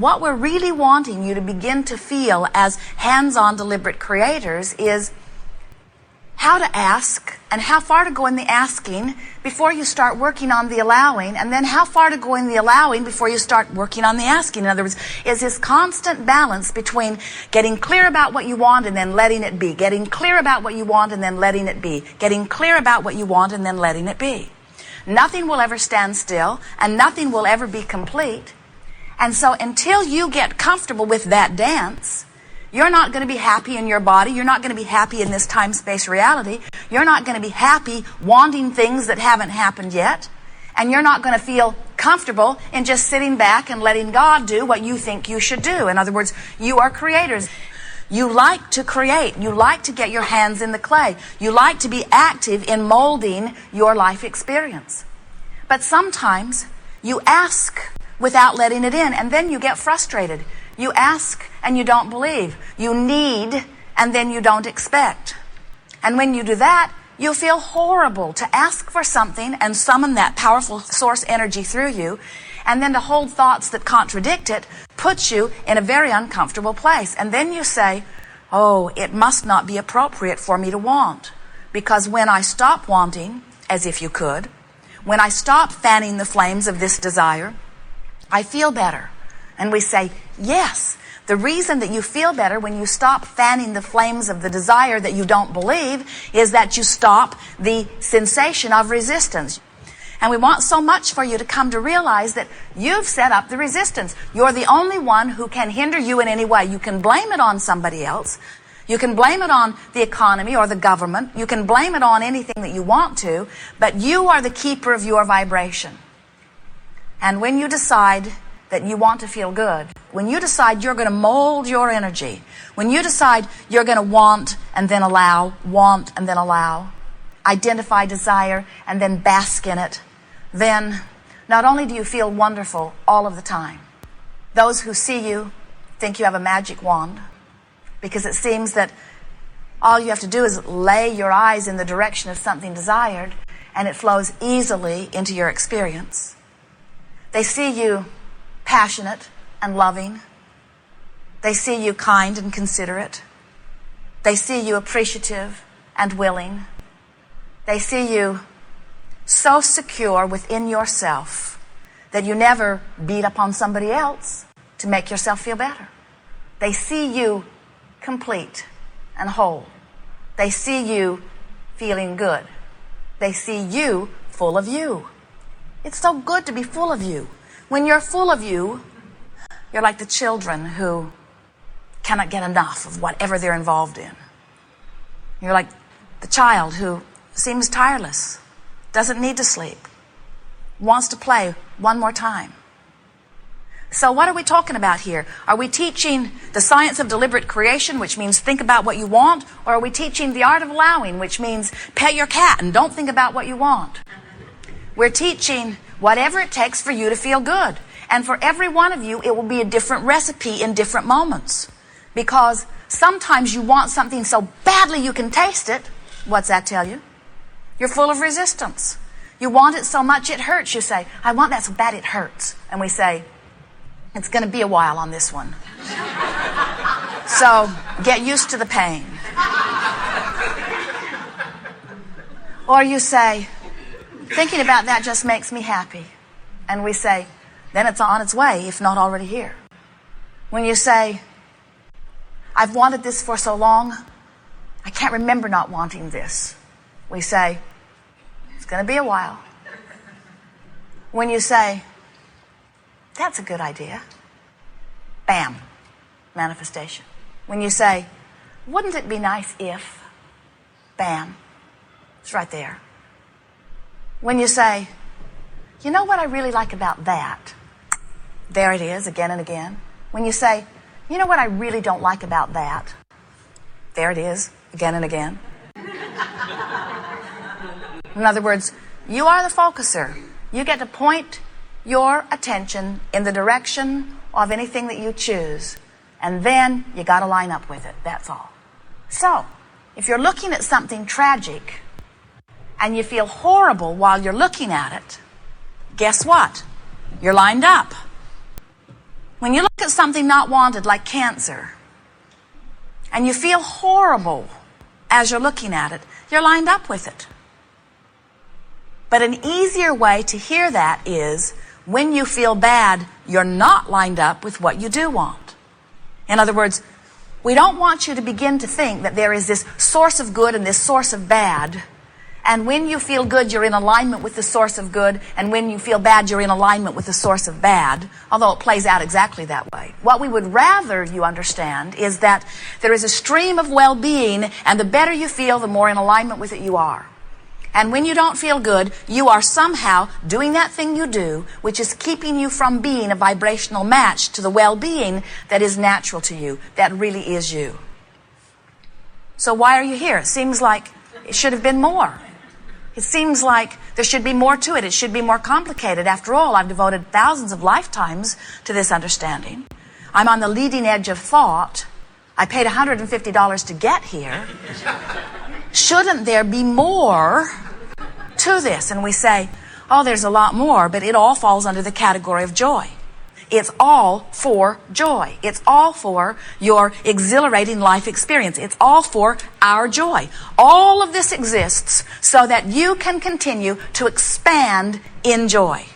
what we're really wanting you to begin to feel as hands-on deliberate creators is how to ask and how far to go in the asking before you start working on the allowing, and then how far to go in the allowing before you start working on the asking. In other words, is this constant balance between getting clear about what you want and then letting it be, getting clear about what you want and then letting it be, getting clear about what you want and then letting it be. Nothing will ever stand still, and nothing will ever be complete. And so until you get comfortable with that dance, you're not going to be happy in your body. You're not going to be happy in this time-space reality. You're not going to be happy wanting things that haven't happened yet. And you're not going to feel comfortable in just sitting back and letting God do what you think you should do. In other words, you are creators. You like to create. You like to get your hands in the clay. You like to be active in molding your life experience. But sometimes you ask without letting it in, and then you get frustrated. You ask and you don't believe. You need and then you don't expect. And when you do that, you'll feel horrible to ask for something and summon that powerful source energy through you, and then to hold thoughts that contradict it puts you in a very uncomfortable place. And then you say, oh, it must not be appropriate for me to want. Because when I stop wanting, as if you could, when I stop fanning the flames of this desire, I feel better. And we say, yes, the reason that you feel better when you stop fanning the flames of the desire that you don't believe is that you stop the sensation of resistance. And we want so much for you to come to realize that you've set up the resistance. You're the only one who can hinder you in any way. You can blame it on somebody else. You can blame it on the economy or the government. You can blame it on anything that you want to, but you are the keeper of your vibration. And when you decide that you want to feel good, when you decide you're going to mold your energy, when you decide you're going to want and then allow, identify desire and then bask in it, then not only do you feel wonderful all of the time, those who see you think you have a magic wand, because it seems that all you have to do is lay your eyes in the direction of something desired and it flows easily into your experience. They see you passionate and loving. They see you kind and considerate. They see you appreciative and willing. They see you so secure within yourself that you never beat up on somebody else to make yourself feel better. They see you complete and whole. They see you feeling good. They see you full of you. It's so good to be full of you. When you're full of you, you're like the children who cannot get enough of whatever they're involved in. You're like the child who seems tireless, doesn't need to sleep, wants to play one more time. So what are we talking about here? Are we teaching the science of deliberate creation, which means think about what you want? Or are we teaching the art of allowing, which means pet your cat and don't think about what you want? We're teaching whatever it takes for you to feel good. And for every one of you, it will be a different recipe in different moments. Because sometimes you want something so badly you can taste it. What's that tell you? You're full of resistance. You want it so much it hurts. You say, I want that so bad it hurts. And we say, it's going to be a while on this one. So get used to the pain. Or you say, thinking about that just makes me happy. And we say, then it's on its way, if not already here. When you say, I've wanted this for so long, I can't remember not wanting this. We say, it's going to be a while. When you say, that's a good idea, bam, manifestation. When you say, wouldn't it be nice if, bam, it's right there. When you say, you know what I really like about that? There it is, again and again. When you say, you know what I really don't like about that? There it is, again and again. In other words, you are the focuser. You get to point your attention in the direction of anything that you choose. And then you got to line up with it. That's all. So, if you're looking at something tragic and you feel horrible while you're looking at it, guess what? You're lined up. When you look at something not wanted like cancer, and you feel horrible as you're looking at it, you're lined up with it. But an easier way to hear that is when you feel bad, you're not lined up with what you do want. In other words, we don't want you to begin to think that there is this source of good and this source of bad. And when you feel good, you're in alignment with the source of good. And when you feel bad, you're in alignment with the source of bad. Although it plays out exactly that way. What we would rather you understand is that there is a stream of well-being, and the better you feel, the more in alignment with it you are. And when you don't feel good, you are somehow doing that thing you do, which is keeping you from being a vibrational match to the well-being that is natural to you, that really is you. So why are you here? It seems like it should have been more. It seems like there should be more to it. It should be more complicated. After all, I've devoted thousands of lifetimes to this understanding. I'm on the leading edge of thought. I paid $150 to get here. Shouldn't there be more to this? And we say, oh, there's a lot more, but it all falls under the category of joy. It's all for joy. It's all for your exhilarating life experience. It's all for our joy. All of this exists so that you can continue to expand in joy.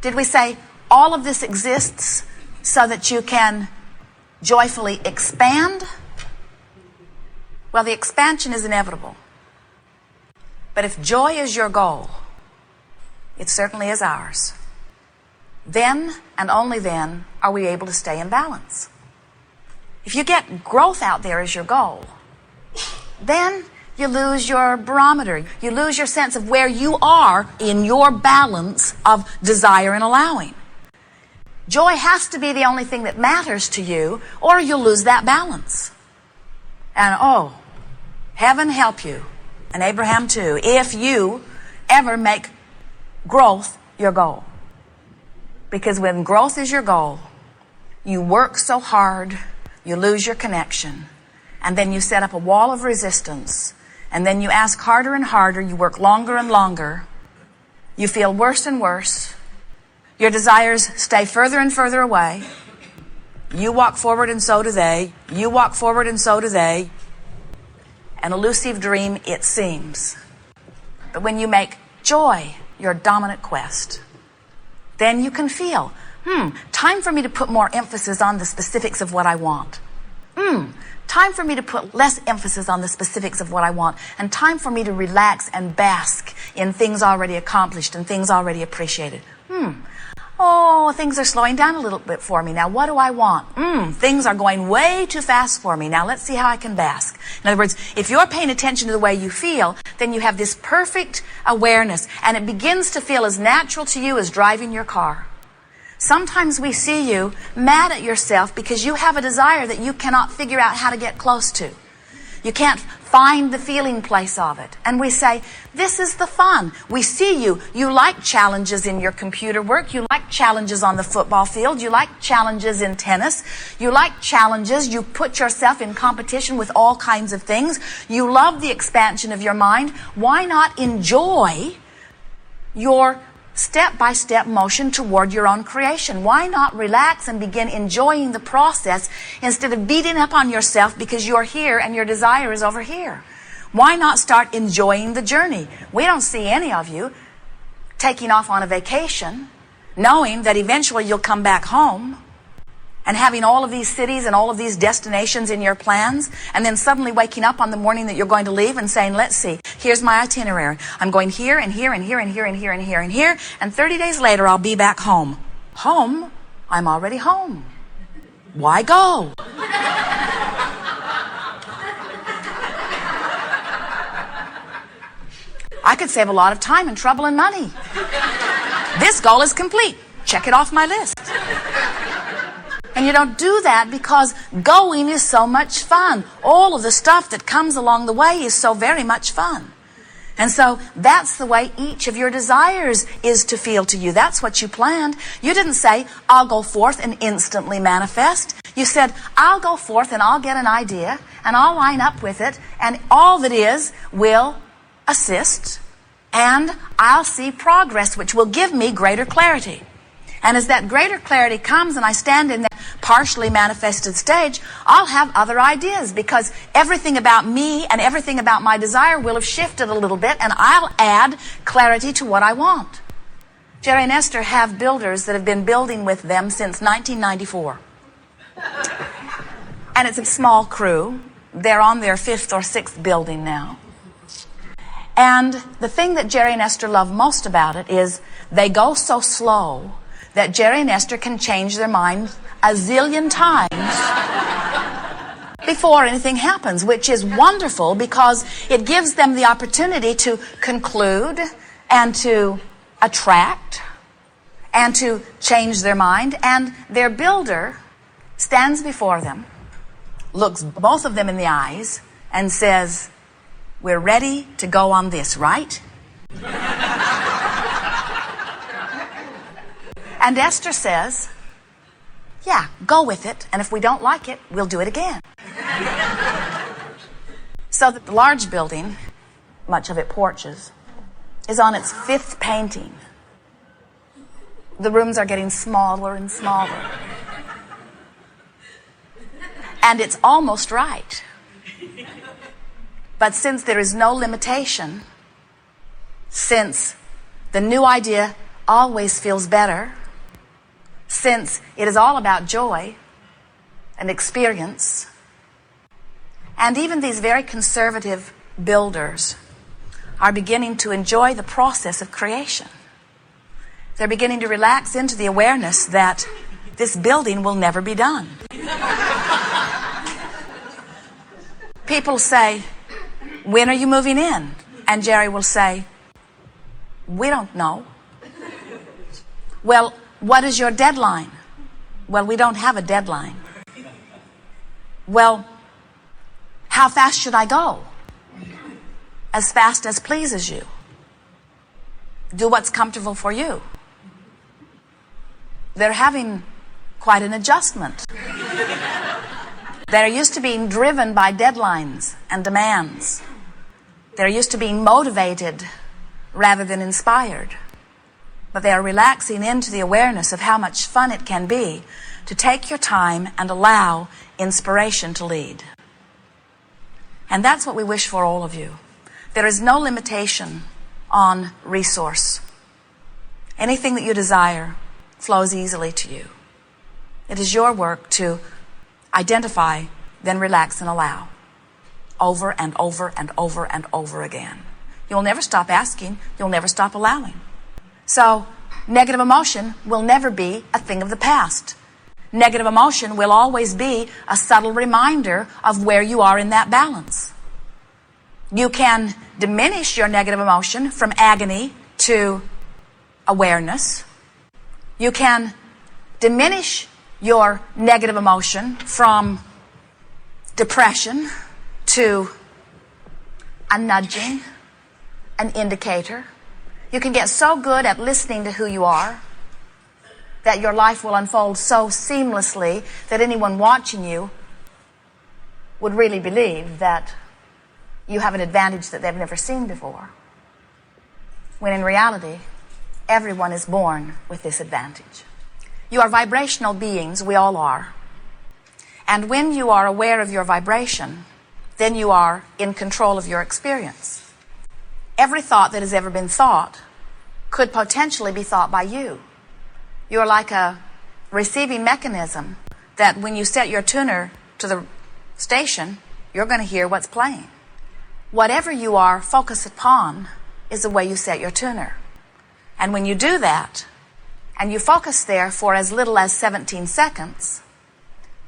Did we say all of this exists so that you can joyfully expand? Well, the expansion is inevitable. But if joy is your goal, it certainly is ours. Then, and only then, are we able to stay in balance. If you get growth out there as your goal, then you lose your barometer. You lose your sense of where you are in your balance of desire and allowing. Joy has to be the only thing that matters to you, or you'll lose that balance. And oh, heaven help you, and Abraham too, if you ever make growth your goal. Because when growth is your goal, you work so hard, you lose your connection, and then you set up a wall of resistance, and then you ask harder and harder, you work longer and longer, you feel worse and worse, your desires stay further and further away, you walk forward and so do they, you walk forward and so do they. An elusive dream, it seems. But when you make joy your dominant quest, then you can feel, time for me to put more emphasis on the specifics of what I want. Time for me to put less emphasis on the specifics of what I want. And time for me to relax and bask in things already accomplished and things already appreciated. Oh, things are slowing down a little bit for me. Now, what do I want? Things are going way too fast for me. Now, let's see how I can bask. In other words, if you're paying attention to the way you feel, then you have this perfect awareness, and it begins to feel as natural to you as driving your car. Sometimes we see you mad at yourself because you have a desire that you cannot figure out how to get close to. You can't find the feeling place of it. And we say, this is the fun. We see you. You like challenges in your computer work. You like challenges on the football field. You like challenges in tennis. You like challenges. You put yourself in competition with all kinds of things. You love the expansion of your mind. Why not enjoy your step-by-step motion toward your own creation? Why not relax and begin enjoying the process instead of beating up on yourself because you're here and your desire is over here? Why not start enjoying the journey? We don't see any of you taking off on a vacation, knowing that eventually you'll come back home, and having all of these cities and all of these destinations in your plans, and then suddenly waking up on the morning that you're going to leave and saying, let's see, here's my itinerary. I'm going here and here and here and here and here and here and here, and 30 days later I'll be back home. Home? I'm already home. Why go? I could save a lot of time and trouble and money. This goal is complete. Check it off my list. And you don't do that because going is so much fun. All of the stuff that comes along the way is so very much fun. And so that's the way each of your desires is to feel to you. That's what you planned. You didn't say, I'll go forth and instantly manifest. You said, I'll go forth and I'll get an idea and I'll line up with it, and all that is will assist, and I'll see progress which will give me greater clarity. And as that greater clarity comes and I stand in that partially manifested stage, I'll have other ideas, because everything about me and everything about my desire will have shifted a little bit, and I'll add clarity to what I want. Jerry and Esther have builders that have been building with them since 1994. And it's a small crew. They're on their 5th or 6th building now. And the thing that Jerry and Esther love most about it is they go so slow that Jerry and Esther can change their mind a zillion times before anything happens, which is wonderful because it gives them the opportunity to conclude and to attract and to change their mind. And their builder stands before them, looks both of them in the eyes, and says, "We're ready to go on this, right?" And Esther says, "Yeah, go with it, and if we don't like it, we'll do it again." So the large building, much of it porches, is on its 5th painting. The rooms are getting smaller and smaller. And it's almost right. But since there is no limitation, since the new idea always feels better, since it is all about joy and experience, and even these very conservative builders are beginning to enjoy the process of creation. They're beginning to relax into the awareness that this building will never be done. People say, "When are you moving in?" And Jerry will say, "We don't know." "Well, what is your deadline?" "Well, we don't have a deadline." "Well, how fast should I go?" "As fast as pleases you. Do what's comfortable for you." They're having quite an adjustment. They're used to being driven by deadlines and demands. They're used to being motivated rather than inspired. But they are relaxing into the awareness of how much fun it can be to take your time and allow inspiration to lead. And that's what we wish for all of you. There is no limitation on resource. Anything that you desire flows easily to you. It is your work to identify, then relax and allow. Over and over and over and over again. You'll never stop asking. You'll never stop allowing. So, negative emotion will never be a thing of the past. Negative emotion will always be a subtle reminder of where you are in that balance. You can diminish your negative emotion from agony to awareness. You can diminish your negative emotion from depression to a nudging, an indicator. You can get so good at listening to who you are that your life will unfold so seamlessly that anyone watching you would really believe that you have an advantage that they've never seen before. When in reality, everyone is born with this advantage. You are vibrational beings, we all are. And when you are aware of your vibration, then you are in control of your experience. Every thought that has ever been thought could potentially be thought by you. You're like a receiving mechanism that when you set your tuner to the station, you're going to hear what's playing. Whatever you are focused upon is the way you set your tuner. And when you do that, and you focus there for as little as 17 seconds,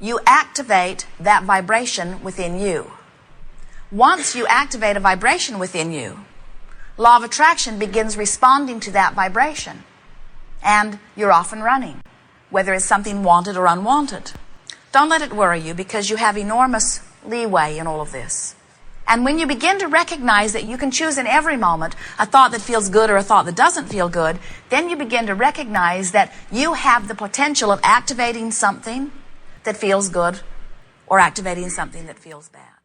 you activate that vibration within you. Once you activate a vibration within you, law of attraction begins responding to that vibration. And you're off and running, whether it's something wanted or unwanted. Don't let it worry you, because you have enormous leeway in all of this. And when you begin to recognize that you can choose in every moment a thought that feels good or a thought that doesn't feel good, then you begin to recognize that you have the potential of activating something that feels good or activating something that feels bad.